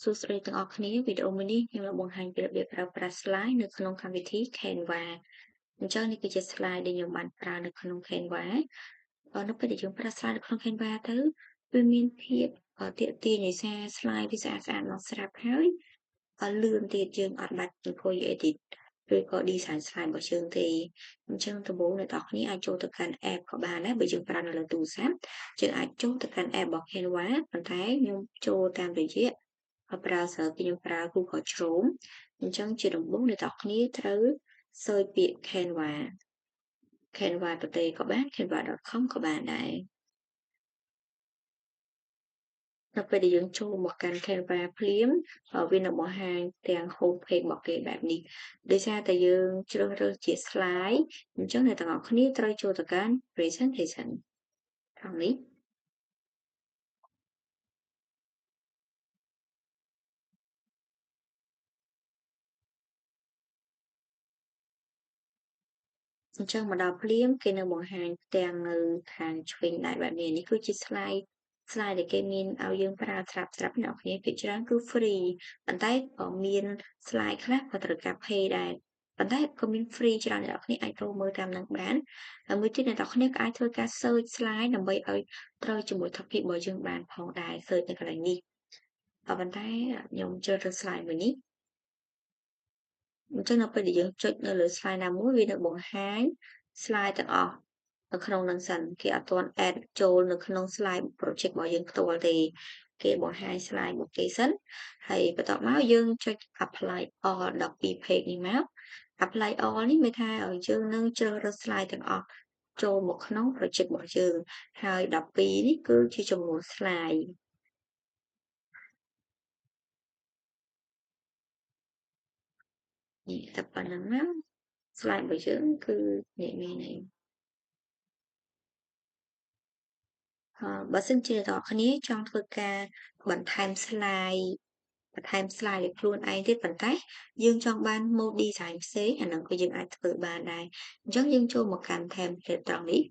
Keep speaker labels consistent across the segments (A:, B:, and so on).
A: សួស្តីទាំងអស់គ្នាវីដេអូមួយនេះខ្ញុំនឹងបង្ហាញពីរបៀបប្រើប្រាស់ slide នៅក្នុងកម្មវិធី Canva អញ្ចឹងនេះគឺជា slide ដែលខ្ញុំបានប្រើនៅក្នុង Canva នៅពេលដែលយើងប្រើ slide នៅក្នុង Canva ទៅវាមានភាពទាក់ទាញដោយសារ slide វាស្អាតៗមកស្រាប់ហើយលឿនទៀតយើងអត់បាច់អង្គុយ edit ឬក៏ design slide របស់យើងទេអញ្ចឹងដំបូងអ្នកនរគ្នាអាចចូលទៅកាន់ app ក៏បានដែរបើយើងប្រើនៅលើទូរស័ព្ទយើងអាចចូលទៅកាន់ app របស់ Canva ប៉ុន្តែខ្ញុំចូលតាមរយៈbrowser គឺខ្ញុំប្រើ Google Chrome អញ្ចឹងជាដំបូងអ្នកនរគ្នាត្រូវ search ពាក្យ Canva ប្រទេសក៏បាន canva.com ក៏បានដែរនៅពេលដែលយើងចូលមកកាន់ Canva ភ្លាមវានឹងបង្ហាញទាំង home page របស់គេបែបនេះដោយសារតែយើងជ្រើសរើសជា slide អញ្ចឹងអ្នកទាំងអស់គ្នាត្រូវចូលទៅកាន់ presentation ខាងនេះអញ្ចឹងមកដល់ភ្លាមគេនឹងបង្ហាញទាំងនៅខាងឆ្វេងដៃបែបនេះនេះគឺជា slide ដែលគេមានឲ្យយើងប្រើស្រាប់អ្នកនរគ្នាភាគច្រើនគឺ free ប៉ុន្តែក៏មាន slide ខ្លះក៏ត្រូវការ pay ដែរប៉ុន្តែក៏មាន free ច្រើនអ្នកនរគ្នាអាចចូលមើលតាមនឹងបានហើយមួយទៀតអ្នកនរគ្នាក៏អាចធ្វើការ search slide ដើម្បីឲ្យត្រូវជាមួយ topic របស់យើងបានផងដែរ search នៅកន្លែងនេះប៉ុន្តែខ្ញុំជ្រើសរើស slide មួយនេះអញ្ចឹងនៅពេលដែលយើងចុចនៅលើ slide ណាមួយវានឹងបង្ហាញ slide ទាំងអស់នៅក្នុងនឹងសិនគេអត់ទាន់ add ចូលនៅក្នុង slide project របស់យើងផ្ទាល់ទេគេបង្ហាញ slide របស់គេសិនហើយបន្ទាប់មកយើងចុច apply all 12 page នេះមក apply all នេះមានថាឲ្យយើងនឹងជ្រើសរើស slide ទាំងអស់ចូលមកក្នុង project របស់យើងហើយ12នេះគឺជាចំនួន slide នេះតែប៉ុណ្្នឹងណា slide របស់យើងគឺនេះនេះបើសិនជាអ្នកនរគ្នាចង់ធ្វើការបន្ថែម slide ឲ្យខ្លួនឯងទៀតប៉ុន្តែយើងចង់បាន mode design ផ្សេងអាហ្នឹងក៏យើងអាចធ្វើបានដែរអញ្ចឹងយើងចូលមកកាន់ template ត្រង់នេះ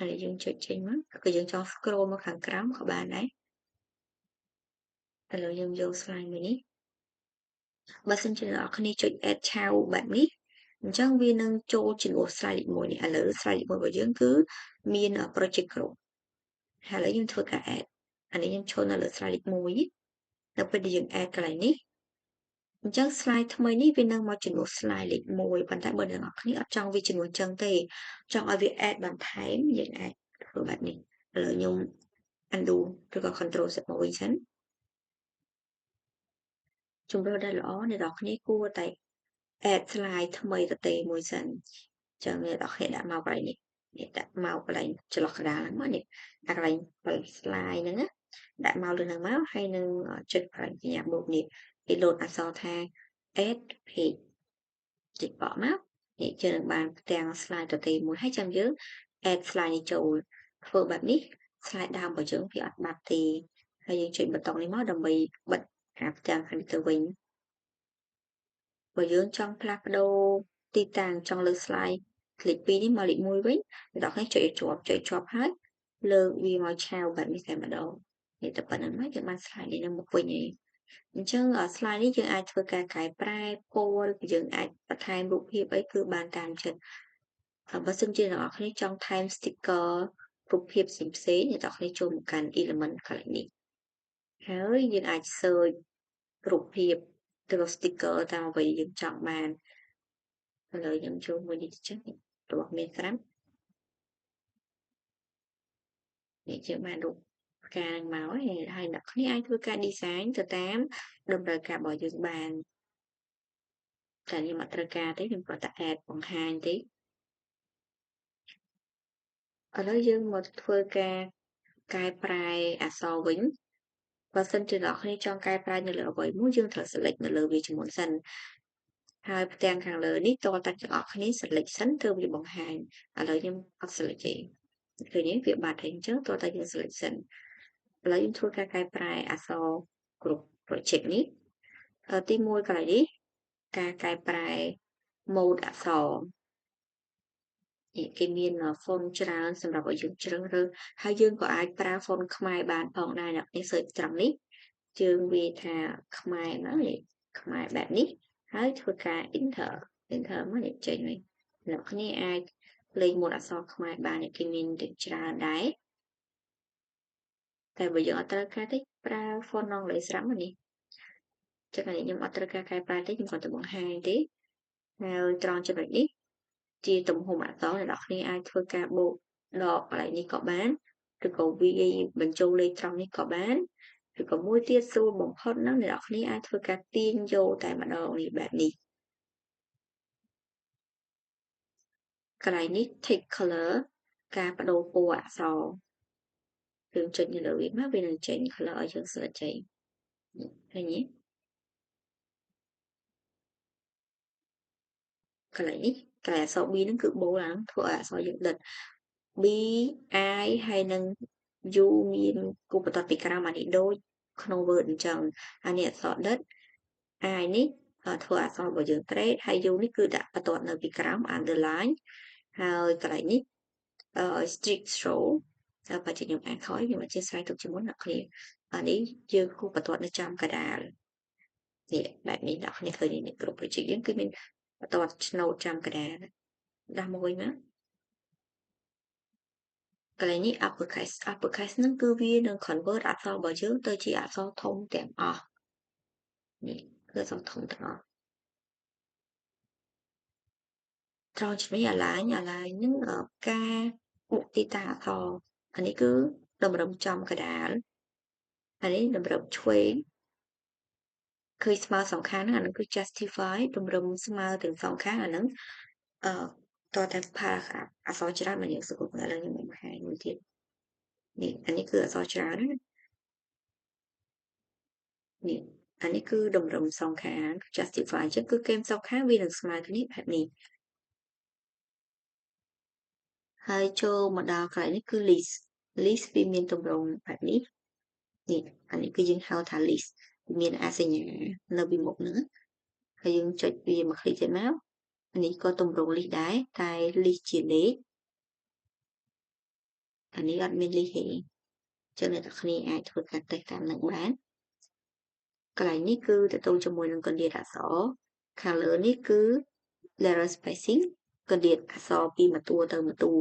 A: ហើយយើងចុចចេញមកក៏យើងចង់ scroll មកខាងក្រោមក៏បានដែរឥឡូវយើងយក slide មួយនេះបើសិនជាអ្នកនរគ្នាចុច add ឆៅបែបនេះអញ្ចឹងវានឹងចូលជំនួស slide លេខ1នេះឥឡូវ slide លេខ1របស់យើងគឺមាន project គ្រប់ហើយឥឡូវយើងធ្វើការ add អានេះខ្ញុំឈរនៅលើ slide លេខ1នៅពេលដែលយើង add កន្លែងនេះអញ្ចឹង slide ថ្មីនេះវានឹងមកជំនួស slide លេខ1ប៉ុន្តែបើអ្នកនរគ្នាអត់ចង់វាជំនួសចឹងទេចង់ឲ្យវា add បន្ថែមយើងអាចធ្វើបែបនេះឥឡូវខ្ញុំ undo ឬក៏ control Z មកវិញសិនជំរឿនដែលល្អអ្នកនរគ្នាគួរតែ add slide ថ្មីទទេមួយសិនចឹងអ្នកនរគ្នាដាក់មកកន្លែងនេះដាក់មកកន្លែងចន្លោះកណ្ដាលហ្នឹងមកនេះអាកន្លែង slide ហ្នឹងណាដាក់មកលើហ្នឹងមកហើយនឹងចុចកន្លែងសញ្ញាបូកនេះគេលោតអក្សរថា add page ចុចបកមកនេះយើងនឹងបានផ្ទាំង slide ទទេមួយហើយចាំយើង add slide នេះចូលធ្វើបែបនេះ slide ដើមរបស់យើងវាអត់បាត់ទេហើយយើងចុចប៊ូតុងនេះមកដើម្បីបិទអាផ្ទាំងខាងនេះទៅវិញបើយើងចង់ផ្លាស់ប្ដូរទីតាំងចង់លើ slide លេខ2នេះមកលេខ1វិញអ្នកនរគ្នាចុចឲ្យជាប់ហើយលើកវាមកឆៅបែបនេះតែម្ដងនេះតែប៉ុណ្្នឹងមកយើងបាន slide នេះមកវិញឯងអញ្ចឹង slide នេះយើងអាចធ្វើការកែប្រែពណ៌ឬយើងអាចបន្ថែមរូបភាពអីគឺបានតាមចិត្តបើសិនជាអ្នកនរគ្នាចង់ថែម sticker រូបភាពផ្សេងៗអ្នកនរគ្នាចូលមកកាន់ element កន្លែងនេះហើយយើងអាច search រូបភាពឬក៏ sticker តាមអ្វីយើងចង់បានឥឡូវខ្ញុំចូលមួយនេះចឹងរបស់មានស្រាប់នេះយើងបានរូបផ្កាមកហើយអ្នកគ្នាអាចធ្វើការ design ទៅតាមតម្រូវការរបស់យើងបានតែខ្ញុំអត់ត្រូវការទេខ្ញុំគ្រាន់តែ add បង្ហាញទេឥឡូវយើងមកធ្វើការកែប្រែអក្សរវិញបើសិនជាអ្នកគ្នាចង់កែប្រែនៅលើអ្វីមួយយើងត្រូវ select នៅលើវាជាមុនសិនហើយផ្ទាំងខាងលើនេះតើតាទាំងអស់គ្នា select សិនទើបវាបង្ហាញឥឡូវខ្ញុំអត់ select ទេឃើញទេវាបាត់ហើយអញ្ចឹងតើតាយើង select សិនឥឡូវខ្ញុំធ្វើការកែប្រែអក្សរគ្រប់ project នេះទី1កន្លែងនេះការកែប្រែ mode អក្សរ គេមាន font ច្រើនសម្រាប់ឲ្យយើងជ្រើសរើសហើយយើងក៏អាចប្រើ font ខ្មែរបានផងដែរអ្នកនេះ search ត្រង់នេះយើងវាយថាខ្មែរមកនេះខ្មែរបែបនេះហើយធ្វើការ enter មកនេះចេញវិញអ្នកគ្នាអាចលេខម៉ូតអក្សរខ្មែរបានគេមានច្រើនដែរតែបើយើងអត់ត្រូវការទេប្រើ font អង់គ្លេសស្រាប់មកនេះចឹងខ្ញុំអត់ត្រូវការកែប្រែទេខ្ញុំគ្រាន់តែបង្ហាញទេហើយត្រង់ចំណុចនេះជាទំហំអក្សរអ្នកនរគ្នាអាចធ្វើការបូកដកកន្លែងនេះក៏បានឬក៏វាយបញ្ចូលលេខត្រង់នេះក៏បានឬក៏មួយទៀតស្រួលបំផុតហ្នឹងអ្នកនរគ្នាអាចធ្វើការទាញយកតែម្ដងនេះបែបនេះកន្លែងនេះ tick color ការបដូរពណ៌អក្សរយើងចុចនៅលើវាមកវានឹងចេញ color ឲ្យយើងស្លឹកចេញឃើញទេកន្លែងនេះកន្លែងអក្សរ B ហ្នឹងគឺបូលហ្នឹងធ្វើឲ្យអក្សរយើងដិត B I ហើយនឹង U មានគូបន្ទាត់ពីក្រោមអានេះដូចក្នុង Word អញ្ចឹងអានេះអក្សរដិត I នេះធ្វើអក្សររបស់យើង trade ហើយ U នេះគឺដាក់បន្ទាត់នៅពីក្រោម underline ហើយកន្លែងនេះstrict show បើជាខ្ញុំអានខយខ្ញុំអធិស្ឋានទុកជាមុនអ្នកគ្នាអានេះយើងគូបន្ទាត់នៅចំកដាលនេះបែបនេះអ្នកគ្នាឃើញនេះគ្រប់ project យើងគឺមានបន្ទាត់ឆ្នោតចំកដាលដាស់មួយមកកន្លែងនេះ uppercase ហ្នឹងគឺវានឹង convert អក្សររបស់យើងទៅជាអក្សរធំទាំងអស់នេះគឺអក្សរធំទាំងអស់ត្រង់ចំណុច align ហ្នឹងការបុកទីតាអក្សរអានេះគឺតម្រឹមចំកដាលអានេះតម្រឹមឆ្វេងឃើញស្មើសងខាងហ្នឹងអានឹងគឺ justify តម្រឹមស្មើទាំងសងខាងអាហ្នឹងតតែ paragraph អក្សរច្រើនមកយើងសួរឥឡូវខ្ញុំបង្ហាញមួយទៀតនេះអានេះគឺអក្សរច្រើនណានេះអានេះគឺតម្រឹមសងខាង justify អញ្ចឹងគឺគេសងខាងវានឹងស្មើគ្នាបែបនេះហើយចូលមកដល់កន្លែងនេះគឺ list វាមានតម្រងបែបនេះនេះអានេះគឺយើងហៅថា list មានអសញ្ញានៅពីមុខហ្នឹងហើយយើងចុចវាមកคลิกទៅមកនេះក៏តម្រង list ដែរតែ list ជាលេខអានេះអត់មាន list ទេចឹងអ្នកនរគ្នាអាចធ្វើការតេស្តតាមនឹងបានកន្លែងនេះគឺតទៅជាមួយនឹងកន្លែងអក្សរខាងលើនេះគឺ letter spacing កន្លែងអក្សរពីមួយតួទៅមួយតួ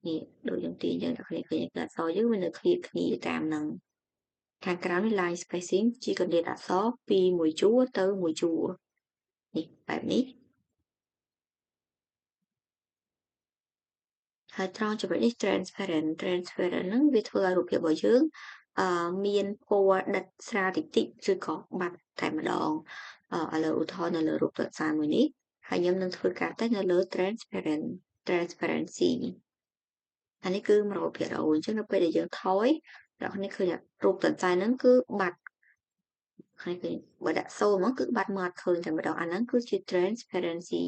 A: នេះដូចយើងទាញយើងអ្នកគ្នាឃើញអក្សរយើងវានៅឃ្លាតគ្នាតាមនឹងខាងក្រៅនេះ line spacing ជាកន្លែងអក្សរពីមួយជួរទៅមួយជួរនេះបែបនេះហើយត្រង់ចំណុចនេះ transparent ហ្នឹងវាធ្វើឲ្យរូបភាពរបស់យើងមានពណ៌ដិតស្រាលតិចតិចឬក៏បាត់តែម្ដងឥឡូវឧទាហរណ៍នៅលើរូបទស្សន៍មួយនេះហើយខ្ញុំនឹងធ្វើការតេស្តនៅលើ transparency អានេះគឺ 100% អញ្ចឹងនៅពេលដែលយើងថយអ្នកនេះឃើញរូបទស្សន៍ហ្នឹងគឺបាត់ហើយគឺបើដាក់សូមមកគឺបាត់មកអត់ឃើញតែម្ដងអាហ្នឹងគឺជា transparency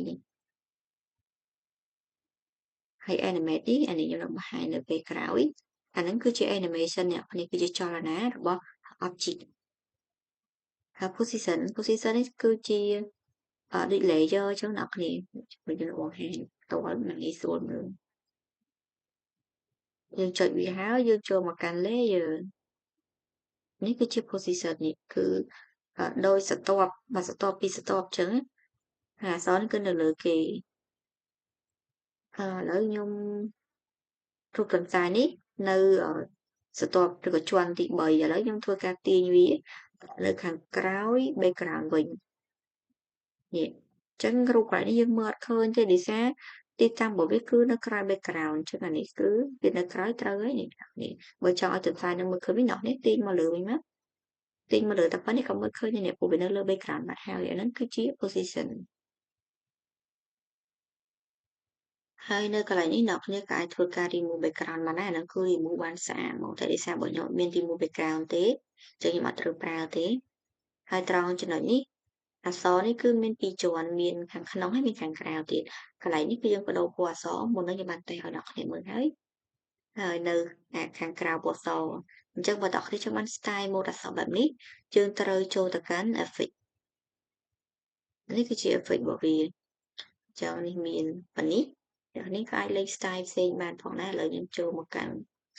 A: ហើយ animate នេះអានេះខ្ញុំនឹងបង្ហាញនៅពេលក្រោយអាហ្នឹងគឺជា animation អ្នកនេះគឺជាចលនារបស់ object ហើយ position នេះគឺជាដូច layer អញ្ចឹងអ្នកគ្នាខ្ញុំបង្ហាញផ្ទាល់នឹងងាយស្រួលមើលយើងចុចវាហើយយើងចូលមកកាន់ layer នេះគឺជា position នេះគឺដោយស្រទាប់មួយស្រទាប់ពីរស្រទាប់អញ្ចឹងហើយអក្សរនេះគឺនៅលើគេឥឡូវខ្ញុំរូបទន្សាយនេះនៅស្រទាប់ឬក៏ជាន់ទី3ឥឡូវខ្ញុំធ្វើការទាញវានៅខាងក្រោយ background វិញនេះអញ្ចឹងរូបកន្លែងនេះយើងមើលអត់ឃើញទេដោយសារទីតាំងរបស់វាគឺនៅក្រៅ background អញ្ចឹងអានេះគឺវានៅក្រៅត្រូវហើយនេះបើចង់ឲ្យទន្សាយនឹងមើលឃើញវិញនេះទាញមកលើវិញមកទាញមកលើតែប៉ុណ្្នេះក៏មើលឃើញនេះព្រោះវានៅលើ background បាត់ហើយអាហ្នឹងគឺជា position ហើយនៅកន្លែងនេះអ្នកគ្នាក៏អាចធ្វើការ remove background បានដែរអាហ្នឹងគឺ remove បានស្អាតហ្មងតែដោយសារបើខ្ញុំអត់មាន remove background ទេអញ្ចឹងខ្ញុំអត់ត្រូវប្រើទេហើយត្រង់ចំណុចនេះអក្សរនេះគឺមានពីរជាន់មានខាងក្នុងហើយមានខាងក្រៅទៀតកន្លែងនេះគឺយើងបដូរពណ៌អក្សរមុននឹងខ្ញុំបានតែឲ្យអ្នកគ្នាមើលហើយនៅខាងក្រៅពណ៌អក្សរអញ្ចឹងបើអ្នកគ្នាចង់បាន style mode អក្សរបែបនេះយើងត្រូវចូលទៅកាន់ effect នេះគឺជា effect របស់វាចាំនេះមានប៉ុណ្នេះ Giờនេះក៏អាចលេង style ផ្សេងបានផងដែរឥឡូវខ្ញុំចូលមកកាន់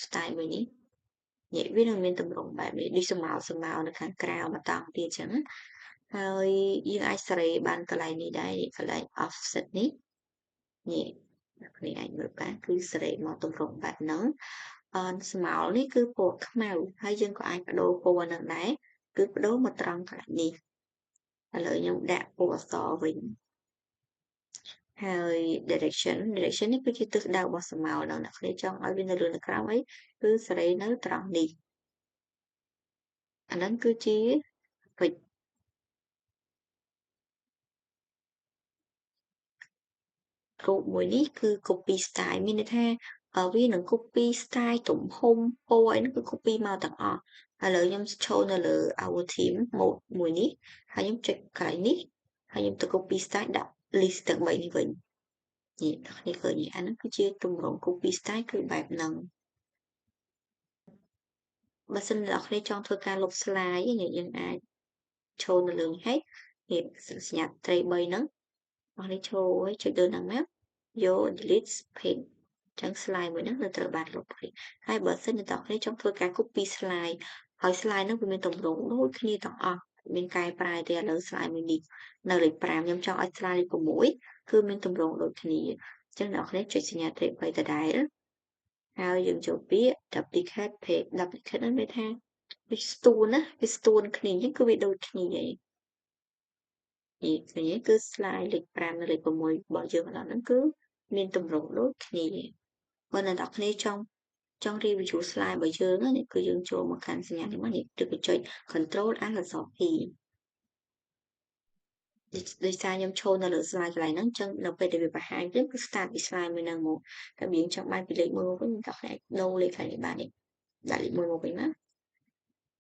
A: style មួយនេះនេះវានឹងមានទម្រង់បែបនេះដូចស្រមោលនៅខាងក្រៅម្តងទៀតចឹងហើយយើងអាចសេរីបានកន្លែងនេះដែរនេះកន្លែង offset នេះនេះអ្នកគ្នាអាចមើលបានគឺសេរីមកទម្រង់បែបហ្នឹងស្មោលនេះគឺពណ៌ខ្មៅហើយយើងក៏អាចបដូរពណ៌ហ្នឹងដែរគឺបដូរមកត្រង់កន្លែងនេះឥឡូវខ្ញុំដាក់ពណ៌អសវិញហើយ direction នេះគឺជាទិសដៅរបស់ស្រមោលហ្នឹងអ្នកគ្នាចង់ឲ្យវានៅលើនៅក្រោមអីគឺសេរីនៅត្រង់នេះអាហ្នឹងគឺជាពេចរូបមួយនេះគឺ copy style មានន័យថាវានឹង copy style ទំហំពណ៌អីហ្នឹងគឺ copy មកទាំងអស់ឥឡូវខ្ញុំចូលនៅលើ our team mode មួយនេះហើយខ្ញុំចុចកន្លែងនេះហើយខ្ញុំទៅ copy style ដាក់ list ទាំង3នេះវិញនេះអ្នកគ្នាឃើញអាហ្នឹងគឺជាទម្រង់ copy style គឺបែបហ្នឹងបើសិនអ្នកគ្នាចង់ធ្វើការលុប slide យើងអាចចូលនៅលើនេះហើយនេះសញ្ញាត្រី3ហ្នឹងអ្នកនេះចូលហើយចុចលើហ្នឹងណាយក delete page ចឹង slide មួយហ្នឹងនៅត្រូវបានលុបហើយបើសិនអ្នកគ្នាចង់ធ្វើការ copy slide ហើយ slide ហ្នឹងវាមានទម្រង់ដូចគ្នាទាំងអស់មានកែប្រែទេឥឡូវ slide មួយនេះនៅលេខ5ខ្ញុំចង់ឲ្យ slide លេខ6គឺមានទម្រង់ដូចគ្នាចឹងអ្នកគ្នាចុចសញ្ញាត្រី3ដដែលហើយយើងចូលពាក្យ duplicate page duplicate ហ្នឹងន័យថាវាស្ទួនណាវាស្ទួនគ្នាអញ្ចឹងគឺវាដូចគ្នាឯងនេះឃើញទេគឺ slide លេខ5និងលេខ6របស់យើងម្ដងហ្នឹងគឺមានទម្រង់ដូចគ្នាបើអ្នកនរគ្នាចង់ review slide របស់យើងនេះគឺយើងចូលមកកាន់សញ្ញានេះមកនេះឬក៏ចុច control and អក្សរ P ដោយសារខ្ញុំចូលនៅលើ slide កន្លែងហ្នឹងអញ្ចឹងនៅពេលដែលវាបង្ហាញទៅគឺ start ពី slide មួយហ្នឹងមកតែយើងចង់បានពីលេខ1មកវិញអ្នកនរគ្នាដូរលេខខាងនេះបាននេះដាក់លេខ1មកវិញមក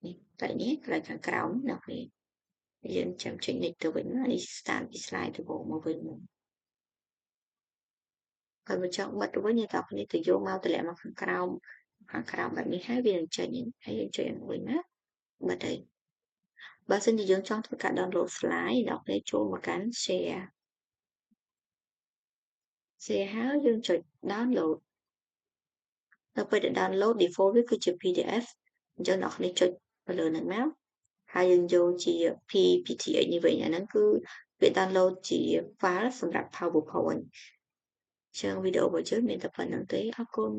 A: នេះកន្លែងនេះកន្លែងខាងក្រោមអ្នកនរគ្នាយើងចាំចេញនេះទៅវិញនេះ start ពី slide ទៅមកវិញហើយបើចង់បិទទៅវិញអ្នកនរគ្នាទៅយកមកតម្លាក់មកខាងក្រោមបែបនេះហើយវានឹងចេញហើយយើងចុចវិញណាបិទហើយបើសិនជាយើងចង់ធ្វើការ download slide អ្នកនរគ្នាចូលមកកាន់ share ហើយយើងចុច download ដល់ពេលដែល download default វាគឺជា PDF អញ្ចឹងអ្នកនរគ្នាចុចទៅលើហ្នឹងមកហើយយើងយកជា PPTX នេះវិញអាហ្នឹងគឺវា download ជា file សម្រាប់ PowerPoint ចឹងវីដេអូរបស់យើងមានតែប៉ុណ្្នឹងទេអរគុណ